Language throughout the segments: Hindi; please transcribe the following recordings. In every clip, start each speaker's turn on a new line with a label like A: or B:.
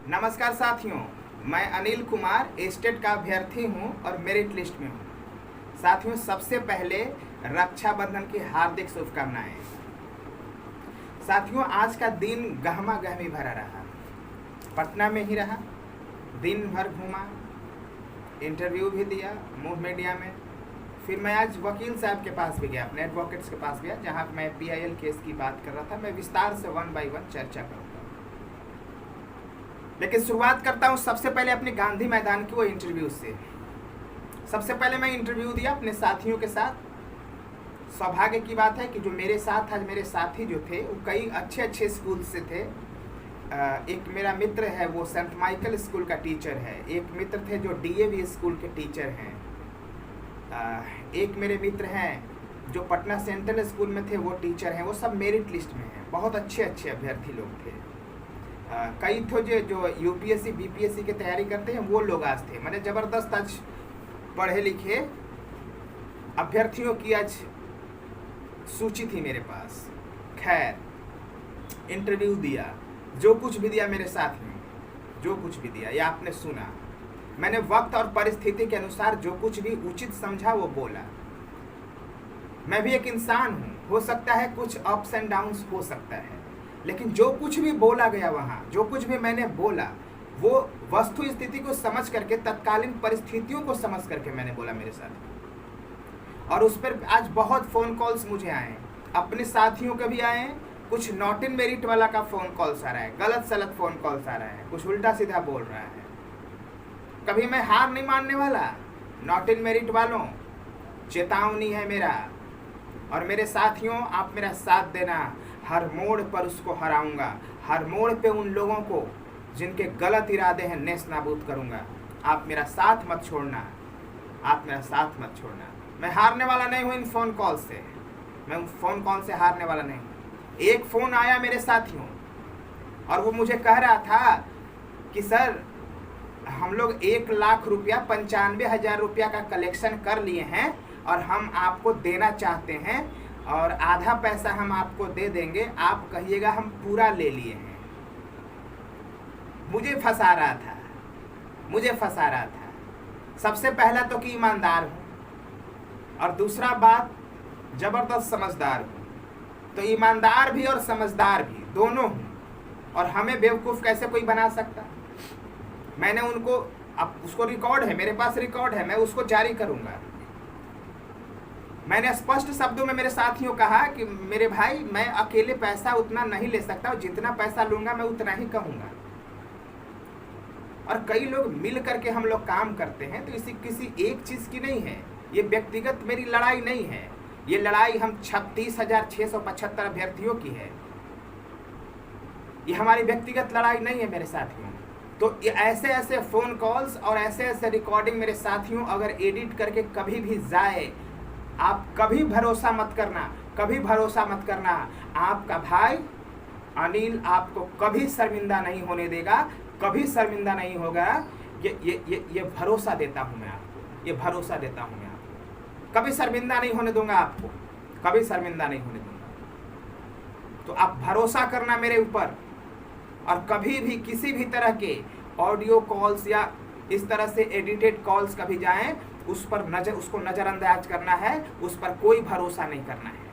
A: नमस्कार साथियों, मैं अनिल कुमार स्टेट का अभ्यर्थी हूं और मेरिट लिस्ट में हूं। साथियों, सबसे पहले रक्षाबंधन की हार्दिक शुभकामनाएं। साथियों, आज का दिन गहमा गहमी भरा रहा। पटना में ही रहा, दिन भर घूमा, इंटरव्यू भी दिया मूव मीडिया में। फिर मैं आज वकील साहब के पास भी गया, अपने एडवोकेट्स के पास गया, जहां मैं PIL केस की बात कर रहा था। मैं विस्तार से 1 by 1 चर्चा करूँगा, लेकिन शुरुआत करता हूँ सबसे पहले अपने गांधी मैदान की वो इंटरव्यू से। सबसे पहले मैं इंटरव्यू दिया अपने साथियों के साथ। सौभाग्य की बात है कि जो मेरे साथ आज मेरे साथी जो थे वो कई अच्छे स्कूल से थे। एक मेरा मित्र है, वो सेंट माइकल स्कूल का टीचर है। एक मित्र थे जो DAV स्कूल के टीचर हैं। एक मेरे मित्र हैं जो पटना सेंट्रल स्कूल में थे, वो टीचर हैं। वो सब मेरिट लिस्ट में हैं। बहुत अच्छे अभ्यर्थी लोग थे। कई थे जो UPSC BPSC की तैयारी करते हैं, वो लोग आज थे। मैंने ज़बरदस्त आज पढ़े लिखे अभ्यर्थियों की आज सूची थी मेरे पास। खैर, इंटरव्यू दिया, जो कुछ भी दिया मेरे साथ में, जो कुछ भी दिया या आपने सुना, मैंने वक्त और परिस्थिति के अनुसार जो कुछ भी उचित समझा वो बोला। मैं भी एक इंसान हूँ, हो सकता है कुछ अप्स एंड डाउन्स हो सकता है, लेकिन जो कुछ भी बोला गया वहाँ, जो कुछ भी मैंने बोला, वो वस्तु स्थिति को समझ करके, तत्कालीन परिस्थितियों को समझ करके मैंने बोला मेरे साथ। और उस पर आज बहुत फ़ोन कॉल्स मुझे आए, अपने साथियों के भी आए। कुछ नॉट इन मेरिट वाला का फ़ोन कॉल्स आ रहा है, गलत सलत फ़ोन कॉल्स आ रहा है, कुछ उल्टा सीधा बोल रहा है। कभी मैं हार नहीं मानने वाला। नॉट इन मेरिट वालों, चेतावनी है मेरा और मेरे साथियों, आप मेरा साथ देना। हर मोड़ पर उसको हराऊंगा, हर मोड़ पे उन लोगों को जिनके गलत इरादे हैं नेस नाबूद करूंगा। आप मेरा साथ मत छोड़ना, आप मेरा साथ मत छोड़ना। मैं हारने वाला नहीं हूँ इन फ़ोन कॉल से, मैं उन फ़ोन कॉल से हारने वाला नहीं हूँ। एक फ़ोन आया मेरे साथियों और वो मुझे कह रहा था कि सर, हम लोग 1 लाख रुपया 95,000 रुपया का कलेक्शन कर लिए हैं और हम आपको देना चाहते हैं और आधा पैसा हम आपको दे देंगे, आप कहिएगा हम पूरा ले लिए हैं। मुझे फंसा रहा था। सबसे पहला तो कि ईमानदार हूँ और दूसरा बात ज़बरदस्त समझदार हूँ। तो ईमानदार भी और समझदार भी दोनों हूँ, और हमें बेवकूफ़ कैसे कोई बना सकता। मैंने उनको, अब उसको रिकॉर्ड है, मेरे पास रिकॉर्ड है, मैं उसको जारी करूँगा। मैंने स्पष्ट शब्दों में मेरे साथियों कहा कि मेरे भाई, मैं अकेले पैसा उतना नहीं ले सकता, और जितना पैसा लूँगा मैं उतना ही कहूँगा। और कई लोग मिल करके हम लोग काम करते हैं, तो इसी किसी एक चीज़ की नहीं है। ये व्यक्तिगत मेरी लड़ाई नहीं है, ये लड़ाई हम 36,675 अभ्यर्थियों की है। ये हमारी व्यक्तिगत लड़ाई नहीं है मेरे साथियों। तो ऐसे फ़ोन कॉल्स और ऐसे रिकॉर्डिंग मेरे साथियों अगर एडिट करके कभी भी जाए, आप कभी भरोसा मत करना, कभी भरोसा मत करना। आपका भाई अनिल आपको कभी शर्मिंदा नहीं होने देगा, कभी शर्मिंदा नहीं होगा। ये भरोसा देता हूँ मैं आपको, ये भरोसा देता हूँ मैं आपको। कभी शर्मिंदा नहीं होने दूंगा आपको, कभी शर्मिंदा नहीं होने दूंगा। तो आप भरोसा करना मेरे ऊपर। और कभी भी किसी भी तरह के ऑडियो कॉल्स या इस तरह से एडिटेड कॉल्स कभी जाएं, उसको नज़रअंदाज करना है, उस पर कोई भरोसा नहीं करना है।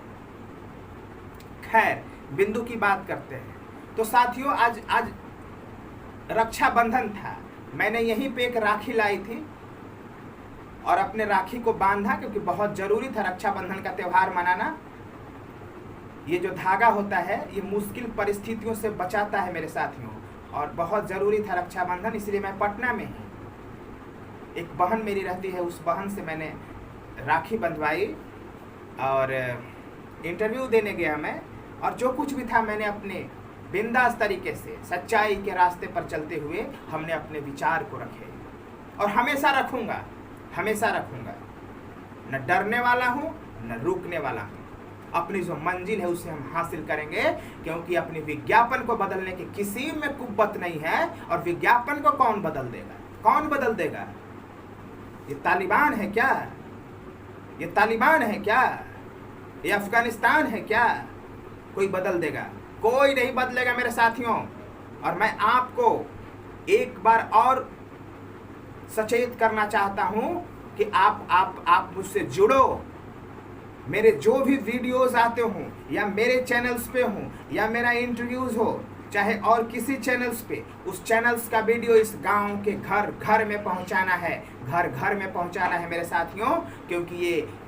A: खैर, बिंदु की बात करते हैं। तो साथियों, आज रक्षाबंधन था। मैंने यहीं पे एक राखी लाई थी और अपने राखी को बांधा, क्योंकि बहुत ज़रूरी था रक्षाबंधन का त्यौहार मनाना। ये जो धागा होता है, ये मुश्किल परिस्थितियों से बचाता है मेरे साथियों, और बहुत ज़रूरी था रक्षाबंधन। इसलिए मैं पटना में ही, एक बहन मेरी रहती है, उस बहन से मैंने राखी बंधवाई और इंटरव्यू देने गया मैं। और जो कुछ भी था, मैंने अपने बिंदास तरीके से सच्चाई के रास्ते पर चलते हुए हमने अपने विचार को रखे, और हमेशा रखूँगा। न डरने वाला हूँ, न रुकने वाला हूँ। अपनी जो मंजिल है उसे हम हासिल करेंगे, क्योंकि अपने विज्ञापन को बदलने की किसी में कुव्वत नहीं है। और विज्ञापन को कौन बदल देगा? कौन बदल देगा? ये तालिबान है क्या? ये तालिबान है क्या? ये अफगानिस्तान है क्या? कोई बदल देगा? कोई नहीं बदलेगा मेरे साथियों। और मैं आपको एक बार और सचेत करना चाहता हूं कि आप मुझसे जुड़ो। मेरे जो भी वीडियोस आते हों या मेरे चैनल्स पे हों या मेरा इंटरव्यूज हो, चाहे और किसी चैनल्स पे, उस चैनल्स का वीडियो इस गांव के घर घर में पहुंचाना है, घर घर में पहुंचाना है मेरे साथियों, क्योंकि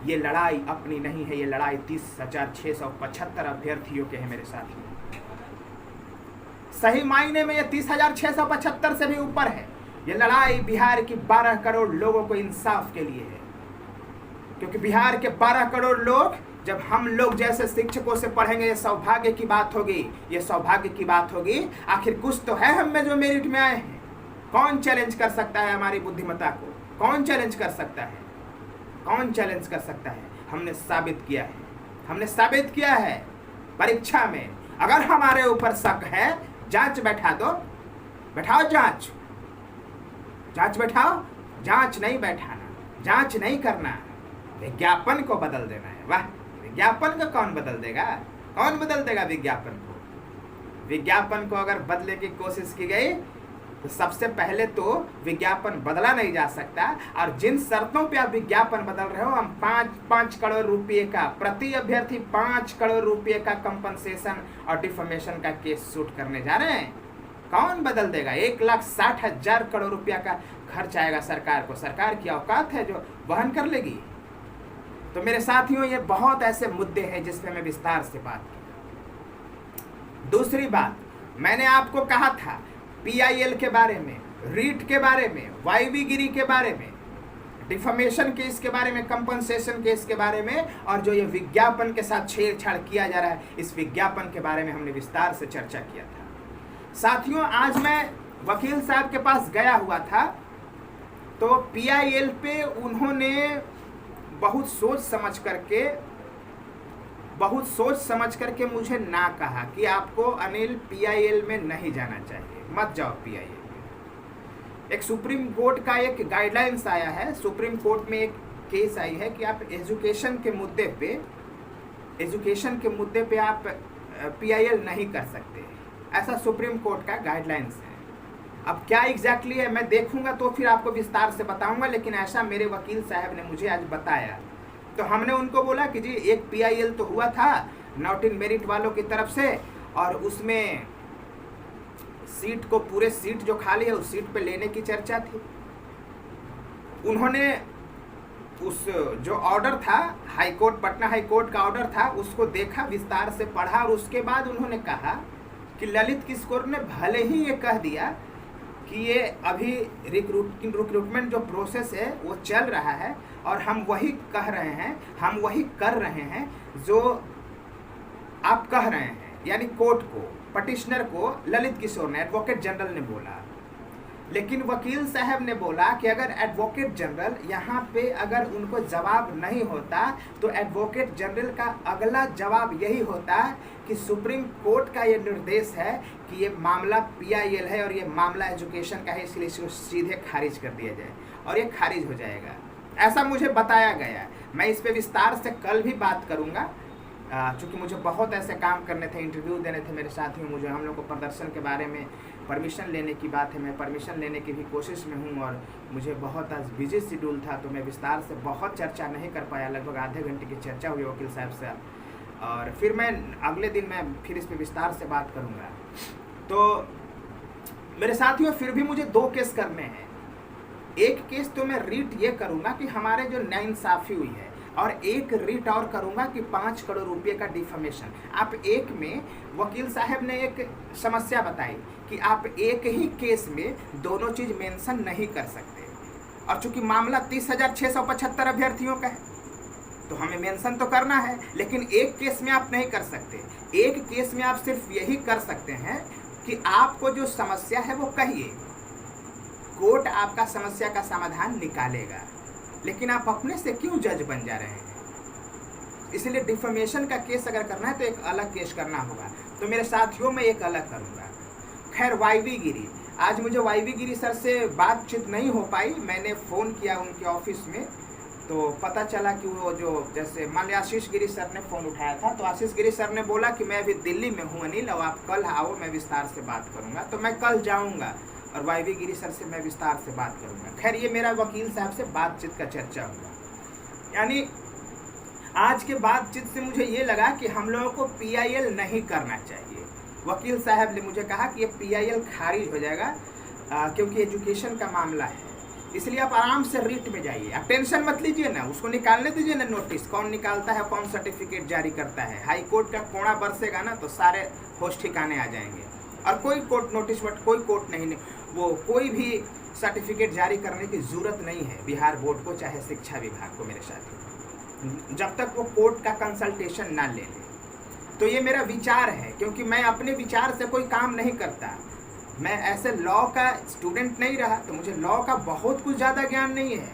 A: ये लड़ाई अपनी नहीं है, ये लड़ाई 30,675 अभ्यर्थियों के है मेरे साथियों। सही मायने में ये 30,675 से भी ऊपर है। ये लड़ाई बिहार की 12 करोड़ लोगों को इंसाफ के लिए है, क्योंकि बिहार के 12 करोड़ लोग जब हम लोग जैसे शिक्षकों से पढ़ेंगे, ये सौभाग्य की बात होगी, ये सौभाग्य की बात होगी। आखिर कुछ तो है हम में जो मेरिट में आए हैं। कौन चैलेंज कर सकता है हमारी बुद्धिमत्ता को? कौन चैलेंज कर सकता है? कौन चैलेंज कर सकता है? हमने साबित किया है, हमने साबित किया है परीक्षा में। अगर हमारे ऊपर शक है, जांच बैठा दो, बैठाओ जांच, जांच बैठाओ। जांच नहीं बैठाना, जांच नहीं करना, विज्ञापन को बदल देना है। वाह, विज्ञापन को कौन बदल देगा? कौन बदल देगा विज्ञापन को? विज्ञापन को अगर बदलने की कोशिश की गई तो सबसे पहले तो विज्ञापन बदला नहीं जा सकता। और जिन शर्तों पे आप विज्ञापन बदल रहे हो, हम 5 करोड़ रुपए का, प्रति अभ्यर्थी 5 करोड़ रुपए का कंपनसेशन और डिफॉर्मेशन का केस शूट करने जा रहे हैं। कौन बदल देगा? 1,60,000 करोड़ रुपया का खर्च आएगा सरकार को। सरकार की औकात है जो वहन कर लेगी? तो मेरे साथियों, ये बहुत ऐसे मुद्दे हैं जिस पे मैं विस्तार से बात की। दूसरी बात, मैंने आपको कहा था PIL के बारे में, रीट के बारे में, वायवी गिरी के बारे में, डिफॉर्मेशन केस के बारे में, कंपनसेशन केस के बारे में, और जो ये विज्ञापन के साथ छेड़छाड़ किया जा रहा है, इस विज्ञापन के बारे में हमने विस्तार से चर्चा किया था। साथियों, आज मैं वकील साहब के पास गया हुआ था, तो PIL पे उन्होंने बहुत सोच समझ करके मुझे ना कहा कि आपको अनिल PIL में नहीं जाना चाहिए, मत जाओ PIL में। एक सुप्रीम कोर्ट का एक गाइडलाइंस आया है, सुप्रीम कोर्ट में एक केस आई है कि आप एजुकेशन के मुद्दे पे आप PIL नहीं कर सकते, ऐसा सुप्रीम कोर्ट का गाइडलाइंस है। अब क्या एग्जैक्टली है मैं देखूंगा तो फिर आपको विस्तार से बताऊंगा, लेकिन ऐसा मेरे वकील साहब ने मुझे आज बताया। तो हमने उनको बोला कि जी एक PIL तो हुआ था नॉट इन मेरिट वालों की तरफ से, और उसमें सीट को, पूरे सीट जो खाली है उस सीट पे लेने की चर्चा थी। उन्होंने उस जो ऑर्डर था, high court, Patna high court का ऑर्डर था, उसको देखा, विस्तार से पढ़ा, और उसके बाद उन्होंने कहा कि ललित किशोर ने भले ही ये कह दिया कि ये अभी रिक्रूटमेंट जो प्रोसेस है वो चल रहा है, और हम वही कह रहे हैं, हम वही कर रहे हैं जो आप कह रहे हैं, यानी कोर्ट को, पटिशनर को ललित किशोर ने, एडवोकेट जनरल ने बोला। लेकिन वकील साहब ने बोला कि अगर एडवोकेट जनरल यहाँ पे अगर उनको जवाब नहीं होता तो एडवोकेट जनरल का अगला जवाब यही होता कि सुप्रीम कोर्ट का ये निर्देश है कि ये मामला PIL है और ये मामला एजुकेशन का है, इसलिए इसको सीधे खारिज कर दिया जाए, और ये खारिज हो जाएगा। ऐसा मुझे बताया गया। मैं इस पे विस्तार से कल भी बात करूँगा, चूँकि मुझे बहुत ऐसे काम करने थे, इंटरव्यू देने थे मेरे साथियों। मुझे हम लोग को प्रदर्शन के बारे में परमिशन लेने की बात है, मैं परमिशन लेने की भी कोशिश में हूँ, और मुझे बहुत आज बिजी शेड्यूल था, तो मैं विस्तार से बहुत चर्चा नहीं कर पाया। लगभग आधे घंटे की चर्चा हुई वकील साहब से, और फिर मैं अगले दिन मैं फिर इस पर विस्तार से बात करूँगा। तो मेरे साथियों, फिर भी मुझे 2 केस करने हैं। एक केस तो मैं रीट ये करूँगा कि हमारे जो नाइंसाफ़ी हुई है, और एक रीट और करूँगा कि 5 करोड़ रुपये का डिफॉर्मेशन। आप एक में, वकील साहब ने एक समस्या बताई कि आप एक ही केस में दोनों चीज़ मेंशन नहीं कर सकते, और चूंकि मामला 30,675 अभ्यर्थियों का है तो हमें मेंशन तो करना है, लेकिन एक केस में आप नहीं कर सकते। एक केस में आप सिर्फ यही कर सकते हैं कि आपको जो समस्या है वो कहिए, कोर्ट आपका समस्या का समाधान निकालेगा, लेकिन आप अपने से क्यों जज बन जा रहे हैं? इसलिए डिफॉर्मेशन का केस अगर करना है तो एक अलग केस करना होगा। तो मेरे साथियों, मैं एक अलग करूँगा। खैर, वायवी गिरी, आज मुझे वायवी गिरी सर से बातचीत नहीं हो पाई। मैंने फ़ोन किया उनके ऑफिस में, तो पता चला कि वो जो, जैसे मान लिया आशीष गिरी सर ने फ़ोन उठाया था, तो आशीष गिरी सर ने बोला कि मैं अभी दिल्ली में हूँ अनिल, और आप कल आओ, मैं विस्तार से बात करूँगा। तो मैं कल जाऊँगा, और वाईवी गिरी सर से मैं विस्तार से बात करूंगा। खैर, ये मेरा वकील साहब से बातचीत का चर्चा हुआ। यानी आज के बातचीत से मुझे ये लगा कि हम लोगों को PIL नहीं करना चाहिए। वकील साहब ने मुझे कहा कि ये PIL खारिज हो जाएगा क्योंकि एजुकेशन का मामला है, इसलिए आप आराम से रिट में जाइए, आप टेंशन मत लीजिए ना, उसको निकालने दीजिए ना नोटिस। कौन निकालता है, कौन सर्टिफिकेट जारी करता है। हाई कोर्ट का कोड़ा बरसेगा ना तो सारे होश ठिकाने आ जाएंगे। और कोई कोर्ट नोटिस बट कोई कोर्ट नहीं, वो कोई भी सर्टिफिकेट जारी करने की जरूरत नहीं है बिहार बोर्ड को, चाहे शिक्षा विभाग को मेरे साथ, जब तक वो कोर्ट का कंसल्टेशन ना ले ले। तो ये मेरा विचार है, क्योंकि मैं अपने विचार से कोई काम नहीं करता। मैं ऐसे लॉ का स्टूडेंट नहीं रहा, तो मुझे लॉ का बहुत कुछ ज़्यादा ज्ञान नहीं है।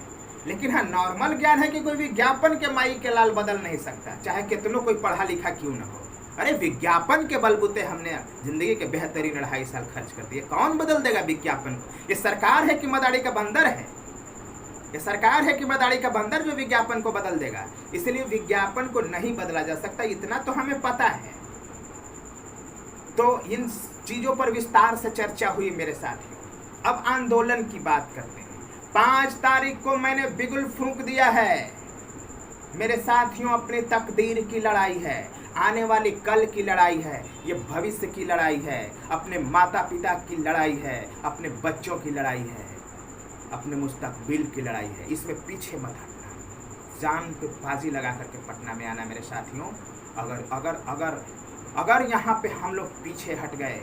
A: लेकिन हाँ, नॉर्मल ज्ञान है कि कोई विज्ञापन के माई के लाल बदल नहीं सकता, चाहे कितनों कोई पढ़ा लिखा क्यों ना हो। अरे विज्ञापन के बलबूते हमने जिंदगी के बेहतरीन 2.5 साल खर्च कर दिए, कौन बदल देगा विज्ञापन को? ये सरकार है कि मदारी का बंदर है? ये सरकार है कि मदारी का बंदर जो विज्ञापन को बदल देगा? इसलिए विज्ञापन को नहीं बदला जा सकता, इतना तो हमें पता है। तो इन चीजों पर विस्तार से चर्चा हुई मेरे साथियों। अब आंदोलन की बात करते हैं। 5 तारीख को मैंने बिगुल फूंक दिया है मेरे साथियों। अपनी तकदीर की लड़ाई है, आने वाली कल की लड़ाई है, ये भविष्य की लड़ाई है, अपने माता पिता की लड़ाई है, अपने बच्चों की लड़ाई है, अपने मुस्तकबिल की लड़ाई है। इसमें पीछे मत हटना, जान पे बाजी लगा करके पटना में आना मेरे साथियों। अगर अगर अगर अगर यहाँ पे हम लोग पीछे हट गए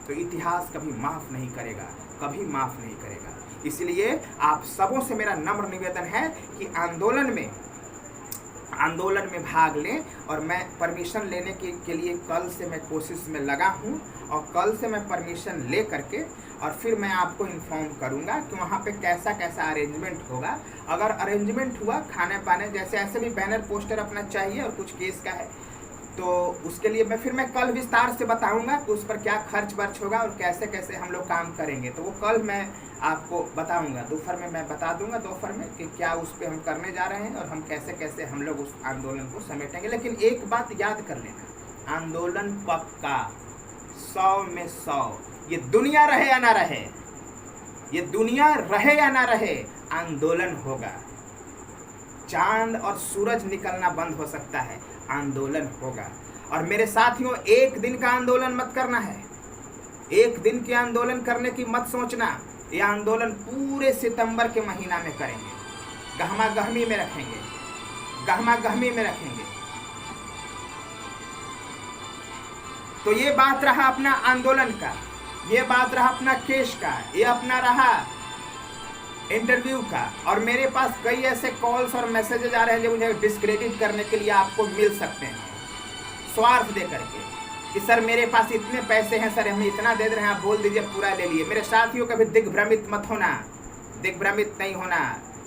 A: तो इतिहास कभी माफ़ नहीं करेगा, कभी माफ़ नहीं करेगा। इसलिए आप सबों से मेरा नम्र निवेदन है कि आंदोलन में भाग लें। और मैं परमिशन लेने के लिए कल से मैं कोशिश में लगा हूँ, और कल से मैं परमिशन ले करके और फिर मैं आपको इन्फॉर्म करूँगा कि वहाँ पे कैसा कैसा अरेंजमेंट होगा। अगर अरेंजमेंट हुआ खाने पाने जैसे, ऐसे भी बैनर पोस्टर अपना चाहिए और कुछ केस का है, तो उसके लिए मैं कल विस्तार से बताऊंगा कि उस पर क्या खर्च वर्च होगा और कैसे कैसे हम लोग काम करेंगे। तो वो कल मैं आपको बताऊंगा, दोपहर में मैं बता दूंगा दोपहर में कि क्या उस पर हम करने जा रहे हैं और हम कैसे कैसे हम लोग उस आंदोलन को समेटेंगे। लेकिन एक बात याद कर लेना, आंदोलन पक्का 100 में 100। ये दुनिया रहे या ना रहे, ये दुनिया रहे या ना रहे, आंदोलन होगा। चांद और सूरज निकलना बंद हो सकता है, आंदोलन होगा। और मेरे साथियों, एक दिन का आंदोलन मत करना है, एक दिन के आंदोलन करने की मत सोचना। ये आंदोलन पूरे सितंबर के महीना में करेंगे, गहमा गहमी में रखेंगे, गहमा गहमी में रखेंगे। तो ये बात रहा अपना आंदोलन का, ये बात रहा अपना केस का, ये अपना रहा इंटरव्यू का। और मेरे पास कई ऐसे कॉल्स और मैसेजेज आ रहे हैं जो मुझे डिस्क्रेडिट करने के लिए आपको मिल सकते हैं, स्वार्थ दे करके कि सर मेरे पास इतने पैसे हैं, सर हम इतना दे रहे हैं, आप बोल दीजिए पूरा ले लिए। मेरे साथियों कभी दिग्भ्रमित मत होना, दिग्भ्रमित नहीं होना।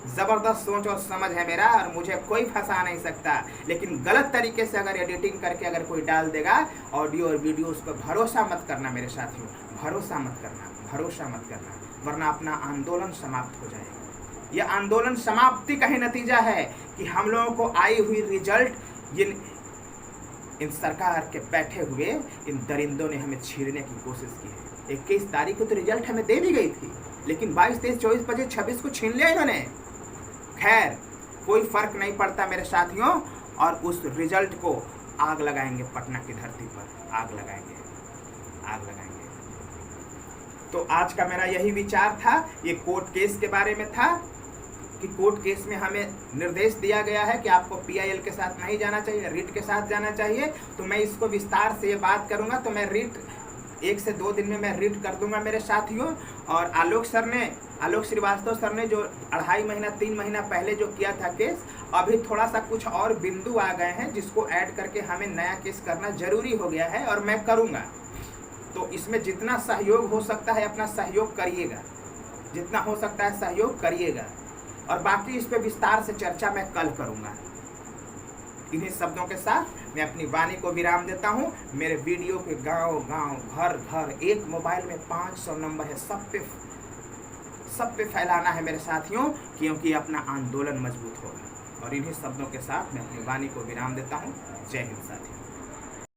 A: ज़बरदस्त सोच और समझ है मेरा और मुझे कोई फंसा नहीं सकता। लेकिन गलत तरीके से अगर एडिटिंग करके अगर कोई डाल देगा ऑडियो और वीडियो, उस पर भरोसा मत करना मेरे साथियों, भरोसा मत करना, भरोसा मत करना, वरना अपना आंदोलन समाप्त हो जाएगा। यह आंदोलन समाप्ति का ही नतीजा है कि हम लोगों को आई हुई रिजल्ट इन सरकार के बैठे हुए इन दरिंदों ने हमें छीनने की कोशिश की है। 21 तारीख को तो रिजल्ट हमें दे दी गई थी, लेकिन 22, 23, 24, 25, 26 को छीन लिया इन्होंने। खैर कोई फर्क नहीं पड़ता मेरे साथियों, और उस रिजल्ट को आग लगाएंगे, पटना की धरती पर आग लगाएंगे, आग लगाएंगे। तो आज का मेरा यही विचार था। ये कोर्ट केस के बारे में था कि कोर्ट केस में हमें निर्देश दिया गया है कि आपको PIL के साथ नहीं जाना चाहिए, रिट के साथ जाना चाहिए। तो मैं इसको विस्तार से ये बात करूंगा, तो मैं रिट 1 से 2 दिन में मैं रिट कर दूंगा मेरे साथियों। और आलोक श्रीवास्तव सर ने जो 2.5 महीना 3 महीना पहले जो किया था केस, अभी थोड़ा सा कुछ और बिंदु आ गए हैं जिसको ऐड करके हमें नया केस करना जरूरी हो गया है, और मैं करूँगा। तो इसमें जितना सहयोग हो सकता है अपना सहयोग करिएगा, जितना हो सकता है सहयोग करिएगा। और बाकी इस पे विस्तार से चर्चा मैं कल करूँगा। इन्हीं शब्दों के साथ मैं अपनी वाणी को विराम देता हूँ। मेरे वीडियो के गांव-गांव, घर-घर, एक मोबाइल में 500 नंबर है, सब पे फैलाना है मेरे साथियों, क्योंकि अपना आंदोलन मजबूत होगा। और इन्हीं शब्दों के साथ मैं अपनी वाणी को विराम देता हूँ। जय हिंद साथियों।